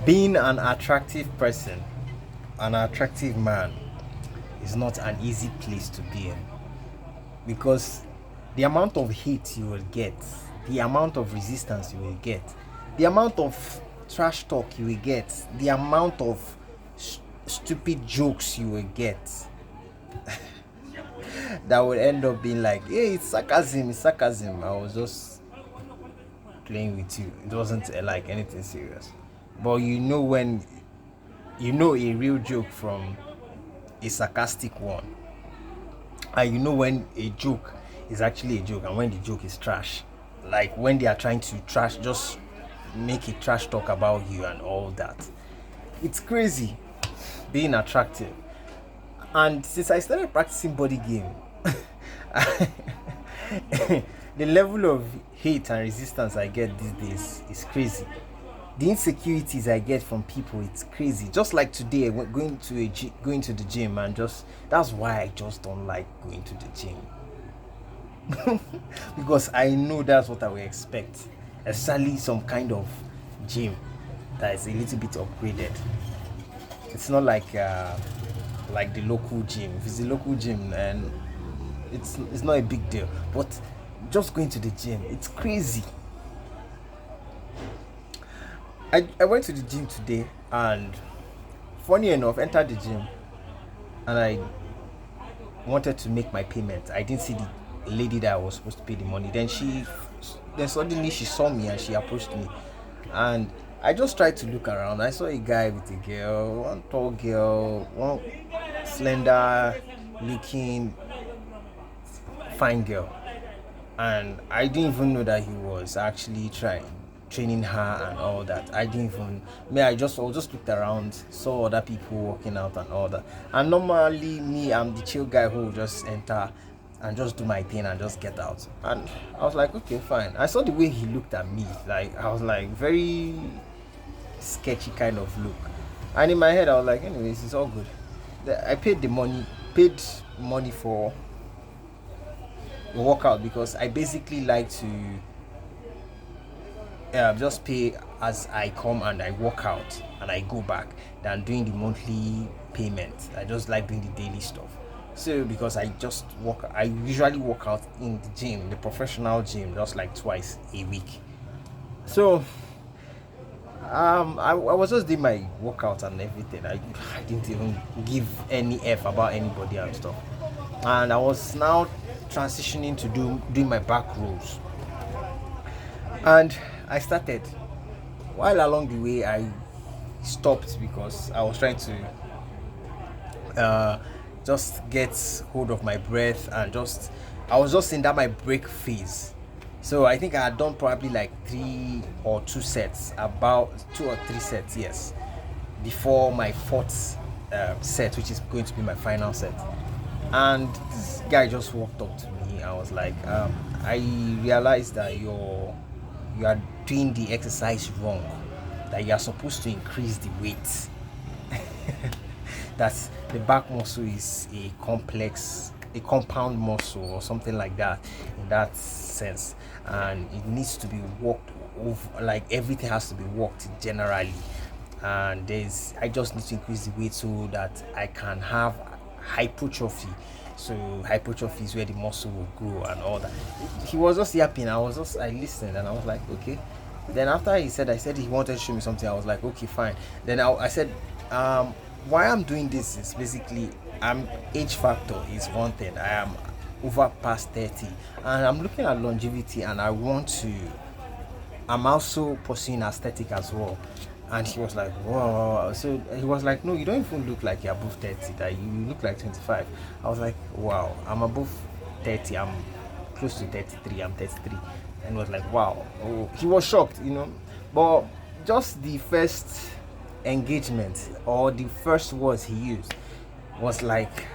Being an attractive person, an attractive man, is not an easy place to be in because the amount of hate you will get, the amount of resistance you will get, the amount of trash talk you will get, the amount of stupid jokes you will get that would end up being like, hey, it's sarcasm, it's sarcasm. I was just playing with you. It wasn't like anything serious. But when you know a real joke from a sarcastic one, and you know when a joke is actually a joke and when the joke is trash. Like when they are trying to trash, just make a trash talk about you and all that. It's crazy being attractive. And since I started practicing body game, the level of hate and resistance I get these days is crazy. The insecurities I get from people, it's crazy. Just like today, going to the gym, and just that's why I just don't like going to the gym because I know that's what I will expect, especially some kind of gym that is a little bit upgraded. It's not like the local gym. If it's the local gym, and it's not a big deal, but just going to the gym, it's crazy. I went to the gym today, and funny enough, entered the gym, and I wanted to make my payment. I didn't see the lady that I was supposed to pay the money. Then suddenly she saw me and she approached me, and I just tried to look around. I saw a guy with a girl, one tall girl, one slender looking fine girl, and I didn't even know that he was actually training her and all that. I didn't even me. I just looked around, saw other people walking out and all that. And normally me, I'm the chill guy who will just enter and just do my thing and just get out. And I was like, okay, fine. I saw the way he looked at me, like I was like very sketchy kind of look. And in my head, I was like, anyways, it's all good. I paid money for the workout because I basically like to just pay as I come and I work out and I go back than doing the monthly payment. I just like doing the daily stuff. So because I usually work out in the gym, the professional gym, just like twice a week. So I was just doing my workout and everything. I didn't even give any F about anybody and stuff. And I was now transitioning to doing my back rolls. And I started. While along the way, I stopped because I was trying to just get hold of my breath, and I was just in that my break phase. So I think I had done probably like about 2 or 3 sets, yes, before my fourth set, which is going to be my final set. And this guy just walked up to me. I was like, I realized that you are doing the exercise wrong. That you are supposed to increase the weight. That the back muscle is a compound muscle or something like that in that sense, and it needs to be worked over. Like everything has to be worked generally, and I just need to increase the weight so that I can have hypertrophy. So hypertrophy is where the muscle will grow and all that. He was just yapping. I listened and I was like, okay. Then after I said he wanted to show me something. I was like, okay, fine. Then I said, why I'm doing this is basically age factor is one thing. I am over past 30 and I'm looking at longevity, and I'm also pursuing aesthetic as well. And he was like, wow. So he was like, no, you don't even look like you're above 30, that you look like 25. I was like, wow, I'm above 30, I'm close to 33, I'm 33. And he was like, wow. Oh, he was shocked. But just the first engagement or the first words he used was like,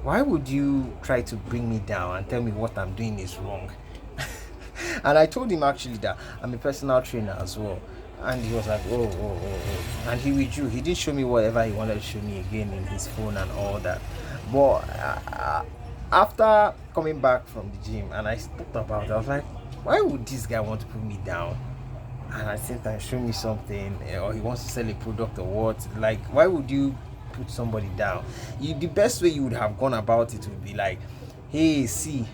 why would you try to bring me down and tell me what I'm doing is wrong? And I told him actually that I'm a personal trainer as well. And he was like, oh. And he withdrew. He didn't show me whatever he wanted to show me again in his phone and all that. But after coming back from the gym and I thought about it, I was like, why would this guy want to put me down? and at the same time show me something, or he wants to sell a product or what. Like, why would you put somebody down? The best way you would have gone about it would be like, hey, see,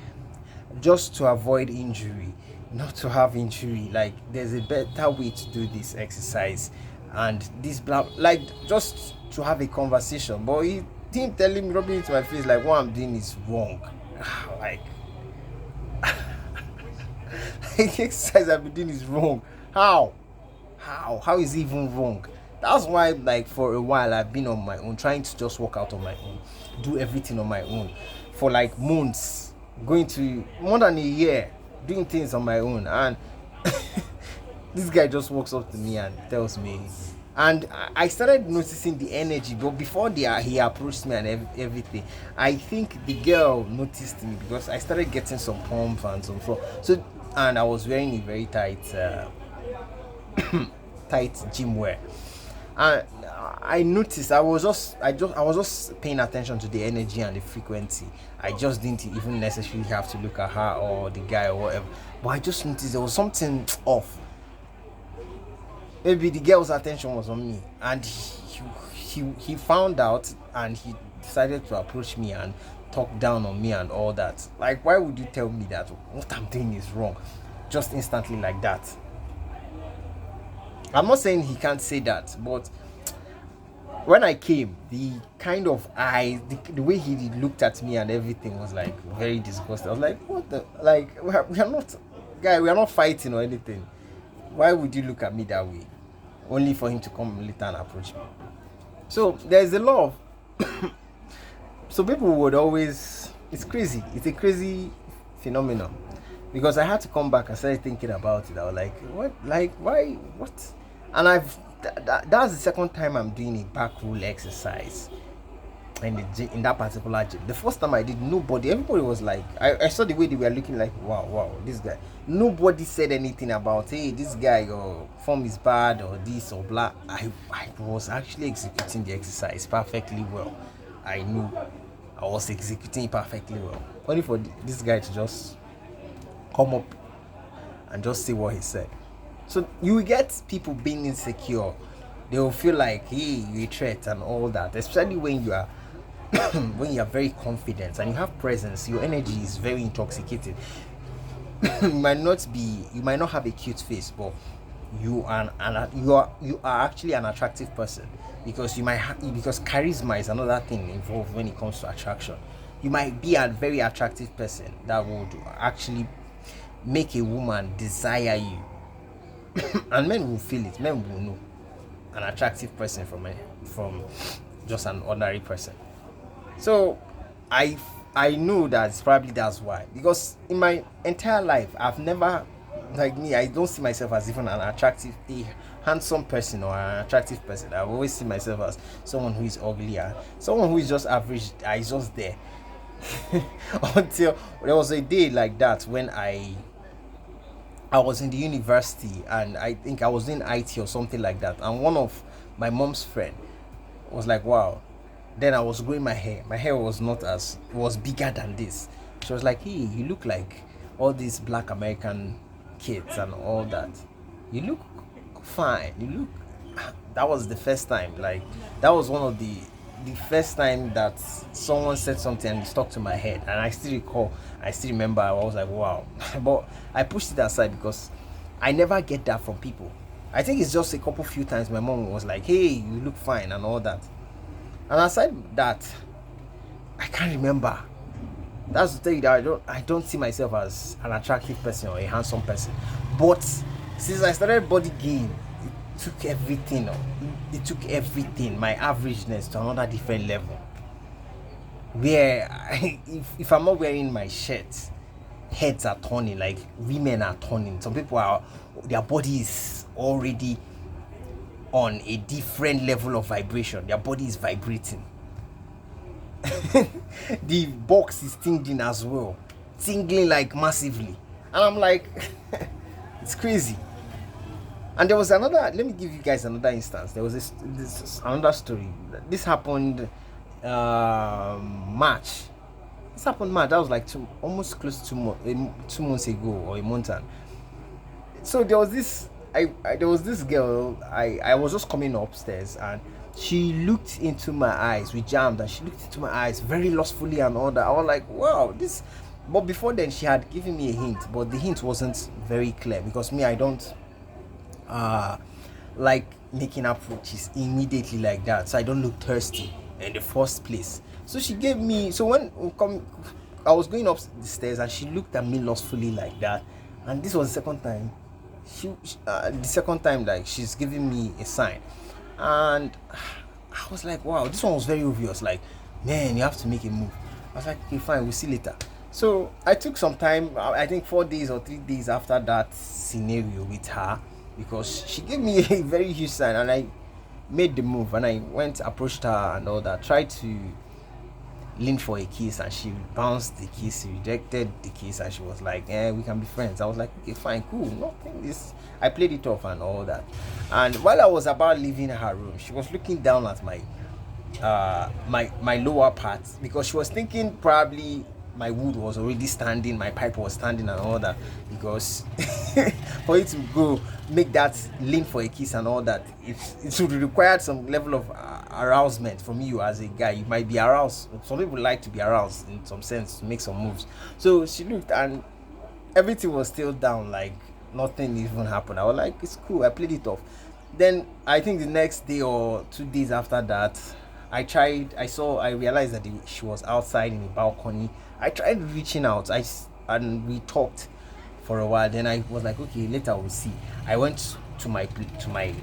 just to avoid injury, not to have injury, like there's a better way to do this exercise, and this blah, like just to have a conversation. But he him telling me, rubbing into my face like what I'm doing is wrong. Like the exercise I've been doing is wrong. How is it even wrong? That's why, like, for a while I've been on my own, trying to just work out on my own, do everything on my own for like months, going to more than a year, doing things on my own. And this guy just walks up to me and tells me, and I started noticing the energy. But before he approached me and everything, I think the girl noticed me because I started getting some pump and some floor. So, and I was wearing a very tight gym wear. And I noticed I was just paying attention to the energy and the frequency. I just didn't even necessarily have to look at her or the guy or whatever. But I just noticed there was something off. Maybe the girl's attention was on me, and he found out, and he decided to approach me and talk down on me and all that. Like, why would you tell me that what I'm doing is wrong just instantly like that? I'm not saying he can't say that, but when I came, the kind of eyes, the way he looked at me and everything was like very disgusting. I was like, what the, like, we are not, guy, we are not fighting or anything. Why would you look at me that way? Only for him to come later and approach me. So there's a lot of, so people would always, it's crazy. It's a crazy phenomenon. Because I had to come back and started thinking about it. I was like, what? Like, why? What? And that's the second time I'm doing a back roll exercise in the gym, in that particular gym. The first time I did, everybody was like, I saw the way they were looking like, wow, this guy. Nobody said anything about, hey, this guy, your form is bad or this or blah. I was actually executing the exercise perfectly well. I knew I was executing it perfectly well. Only for this guy to just come up and just say what he said. So you will get people being insecure. They will feel like, hey, you're a threat and all that. Especially when you are when you are very confident and you have presence, your energy is very intoxicating. You might not have a cute face, but you are actually an attractive person, because because charisma is another thing involved when it comes to attraction. You might be a very attractive person that would actually make a woman desire you. And men will feel it. Men will know an attractive person from just an ordinary person. So I know that's why. Because in my entire life, I've never, like me, I don't see myself as even a handsome person or an attractive person. I've always seen myself as someone who is ugly and someone who is just average. Is just there. Until there was a day like that when I was in the university, and I think I was in IT or something like that, and one of my mom's friend was like, wow. Then I was growing my hair. My hair was was bigger than this. She was like, hey, you look like all these black American kids and all that. You look fine. That was the first time. Like, that was one of the first time that someone said something and it stuck to my head. And I still remember, I was like, wow. But I pushed it aside because I never get that from people. I think it's just a few times my mom was like, hey, you look fine and all that. And aside that, I can't remember. That's the thing, that I don't see myself as an attractive person or a handsome person. But since I started body gain, it took everything. It took everything, my averageness, to another different level. Where if I'm not wearing my shirt, heads are turning, like women are turning. Some people their body is already on a different level of vibration. Their body is vibrating. The box is tingling as well, tingling like massively, and I'm like, it's crazy. And there was another. Let me give you guys another instance. There was this another story. This happened March. This happened March. That was like almost close to 2 months ago, or a month. And so there was this there was this girl. I was just coming upstairs, and she looked into my eyes. We jammed, and she looked into my eyes very lustfully and all that. I was like, wow, this. But before then, she had given me a hint, but the hint wasn't very clear because me, I don't uh like making approaches immediately like that, so I don't look thirsty in the first place. So she gave me. So when we come, I was going up the stairs, and she looked at me lustfully like that, and this was the second time. The second time, like, she's giving me a sign, and I was like, wow, this one was very obvious. Like, man, you have to make a move. I was like, okay, fine, we'll see later. So I took some time. I think 4 days or 3 days after that scenario with her, because she gave me a very huge sign, and I made the move, and I went, approached her and all that, tried to leaned for a kiss, and she bounced the kiss, rejected the kiss, and she was like, we can be friends. I was like, okay, fine, cool, nothing. This, I played it off and all that. And while I was about leaving her room, she was looking down at my lower part, because she was thinking probably my wood was already standing, my pipe was standing and all that, because for you to go make that lean for a kiss and all that, it should require some level of arousement from you as a guy. You might be aroused. Some people like to be aroused in some sense to make some moves. So she looked, and everything was still down, like nothing even happened. I was like, it's cool, I played it off. Then I think the next day or 2 days after that, I realized that she was outside in the balcony. I tried reaching out, and we talked for a while. Then I was like, okay, later we'll see. I went to my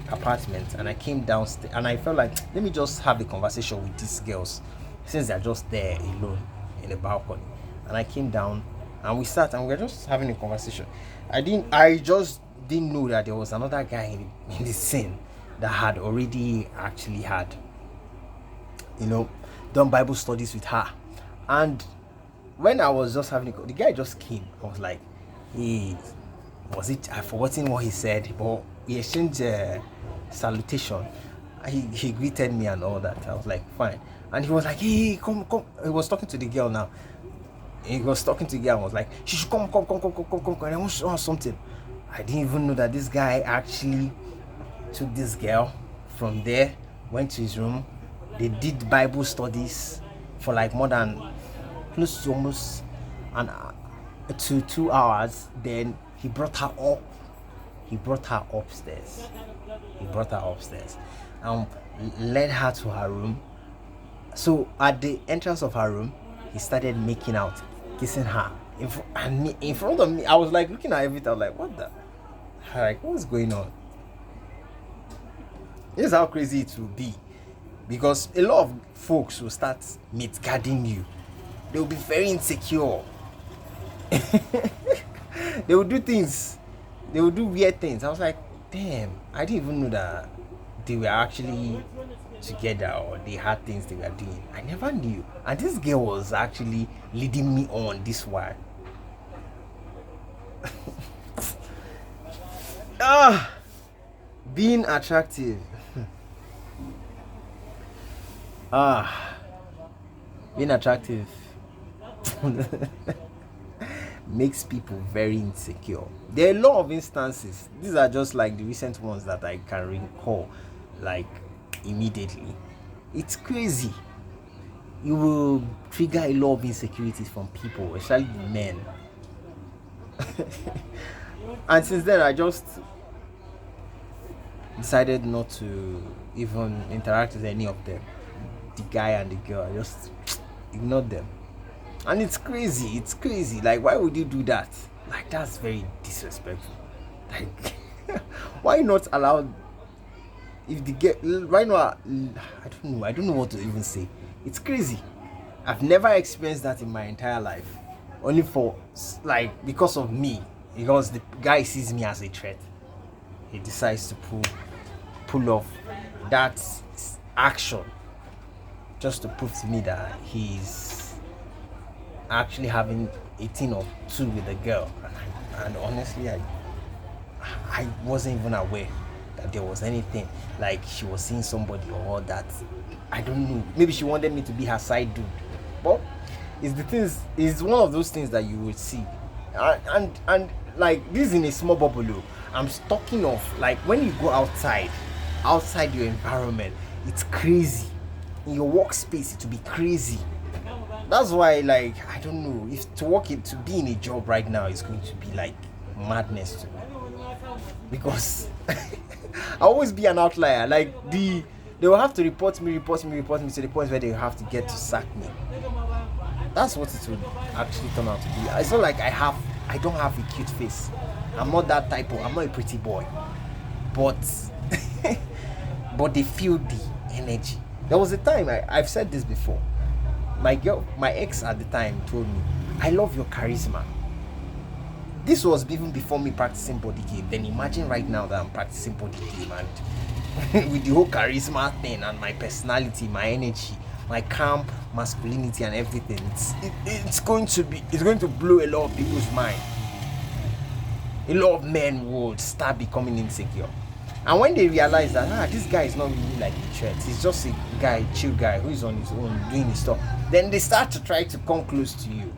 apartment, and I came downstairs, and I felt like, let me just have a conversation with these girls, since they're just there alone in the balcony. And I came down, and we sat, and we were just having a conversation. I just didn't know that there was another guy in the scene that had already actually had, done Bible studies with her. And when I was just having the guy just came. I was like, hey, I've forgotten what he said, but we exchanged salutation. He greeted me and all that. I was like, fine. And he was like, hey, come. He was talking to the girl now. He was talking to the girl and was like, she should come. And I want to know something. I didn't even know that this guy actually took this girl from there, went to his room. They did Bible studies for like more than close to almost to 2 hours. Then he brought her up. He brought her upstairs. And led her to her room. So at the entrance of her room, he started making out, kissing her in front of me. I was like looking at everything. I was like, what the? Like, what's going on? This is how crazy it will be. Because a lot of folks will start mid-guarding you. They will be very insecure. They will do things. They will do weird things. I was like, damn, I didn't even know that they were actually together, or they had things they were doing. I never knew. And this girl was actually leading me on this while. Being attractive. Being attractive makes people very insecure. There are a lot of instances. These are just like the recent ones that I can recall, like immediately. It's crazy. You will trigger a lot of insecurities from people, especially men. And since then, I just decided not to even interact with any of them. The guy and the girl, I just ignored them. And it's crazy. Like, why would you do that? Like, that's very disrespectful. Like, why not allow, if the girl, right now, I don't know what to even say. It's crazy. I've never experienced that in my entire life. Only for, like, because of me. Because the guy sees me as a threat. He decides to pull off that action just to prove to me that he's actually having 18 or 2 with a girl. And honestly, I wasn't even aware that there was anything, like she was seeing somebody or all that. I don't know. Maybe she wanted me to be her side dude. But it's one of those things that you would see. And like this is in a small bubble. Oh. I'm talking of like when you go outside your environment, it's crazy. In your workspace, it will be crazy. That's why, like, I don't know if to be in a job right now is going to be like madness to me because I always be an outlier. Like they will have to report me to the point where they have to get to sack me. That's what it would actually turn out to be. It's not like I don't have a cute face. I'm not that type of. I'm not a pretty boy, but but they feel the energy. There was a time I've said this before. My ex at the time told me, "I love your charisma." This was even before me practicing body game. Then imagine right now that I'm practicing body game and with the whole charisma thing and my personality, my energy, my calm masculinity and everything. It's going to blow a lot of people's mind. A lot of men would start becoming insecure. And when they realize that this guy is not really like a threat, he's just a guy, chill guy who is on his own doing his stuff, then they start to try to come close to you.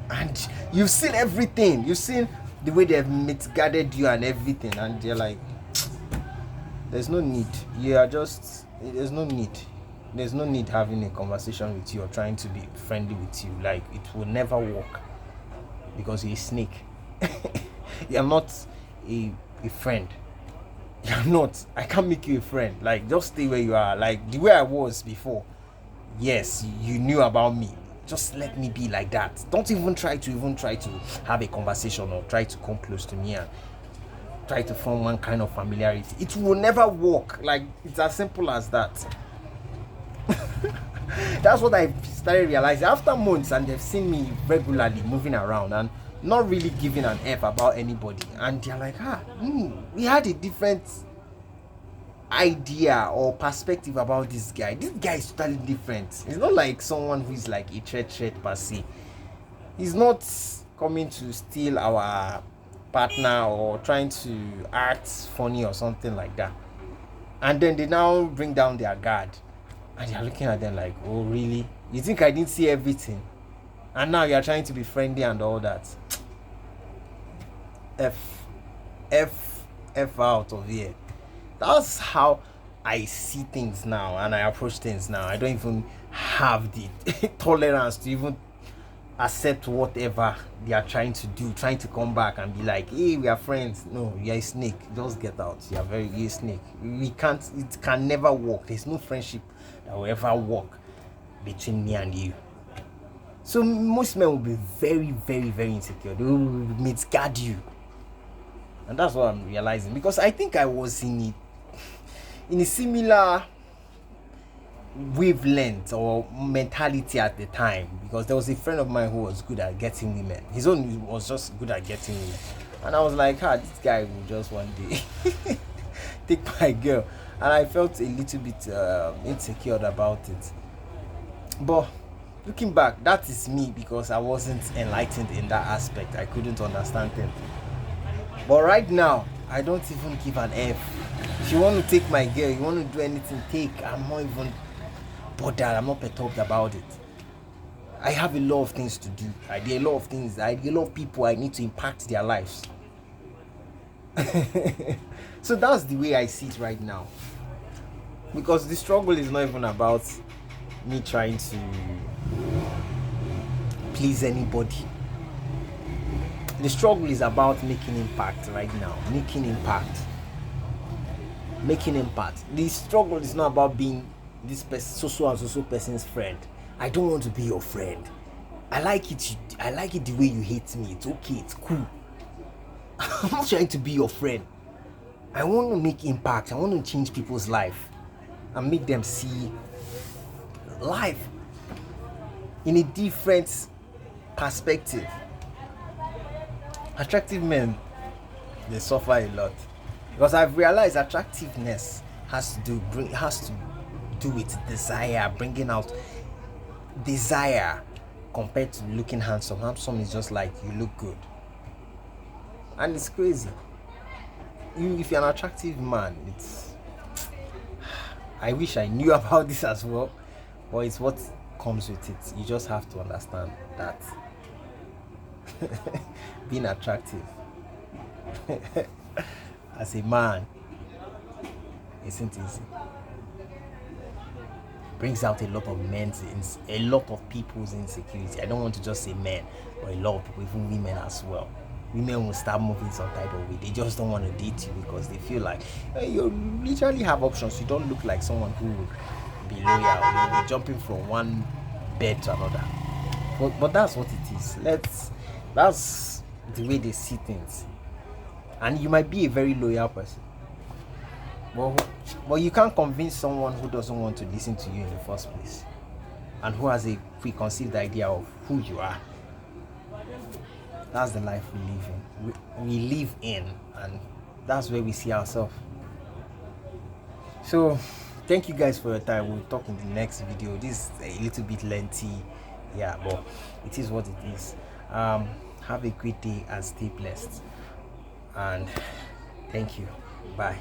And you've seen everything. You've seen the way they've mitigated you and everything, and they're like, there's no need. There's no need. There's no need having a conversation with you or trying to be friendly with you. Like, it will never work because you're a snake. You're not a friend. You're not. I can't make you a friend. Like, just stay where you are. Like, the way I was before. Yes, you knew about me. Just let me be like that. Don't even try to have a conversation or try to come close to me and try to form one kind of familiarity. It will never work. Like, it's as simple as that. That's what I started realizing after months, and they've seen me regularly moving around and not really giving an F about anybody, and they're like, we had a different idea or perspective about this guy. This guy is totally different. It's not like someone who is like a threat per se. He's not coming to steal our partner or trying to act funny or something like that. And then they now bring down their guard and they're looking at them like, oh really? You think I didn't see everything? And now you're trying to be friendly and all that. F out of here. That's how I see things now and I approach things now. I don't even have the tolerance to even accept whatever they are trying to do, trying to come back and be like, hey, we are friends. No, you're a snake. Just get out. You're a snake. It can never work. There's no friendship that will ever work between me and you. So most men will be very, very, very insecure. They will misguide you. And that's what I'm realizing. Because I think I was in a similar wavelength or mentality at the time, because there was a friend of mine who was good at getting women. His own was just good at getting women, and I was like, this guy will just one day take my girl, and I felt a little bit insecure about it. But looking back, that is me, because I wasn't enlightened in that aspect. I couldn't understand things. But right now, I don't even give an F. If you want to take my girl, you want to do anything, take. I'm not even bothered. I'm not perturbed about it. I have a lot of things to do. I do a lot of things. I do a lot of people I need to impact their lives. So that's the way I see it right now. Because the struggle is not even about me trying to please anybody. The struggle is about making impact right now. Making impact. The struggle is not about being this person, so person's friend. I don't want to be your friend. I like it the way you hate me. It's okay, it's cool. I'm not trying to be your friend. I want to make impact. I want to change people's life and make them see life in a different perspective. Attractive men, they suffer a lot, because I've realized attractiveness has to do with desire, bringing out desire compared to looking handsome. Handsome is just like you look good, and it's crazy. If you're an attractive man, I wish I knew about this as well, but it's what comes with it. You just have to understand that being attractive, As a man, it isn't easy. Brings out a lot of a lot of people's insecurity. I don't want to just say men, but a lot of people, even women as well. Women will start moving some type of way. They just don't want to date you because they feel like you literally have options. You don't look like someone who would be loyal. You'll be jumping from one bed to another. But that's what it is. That's the way they see things. And you might be a very loyal person. But you can't convince someone who doesn't want to listen to you in the first place and who has a preconceived idea of who you are. That's the life we live in. We live in, and that's where we see ourselves. So, thank you guys for your time. We'll talk in the next video. This is a little bit lengthy, yeah, but it is what it is. Have a great day and stay blessed. And thank you. Bye.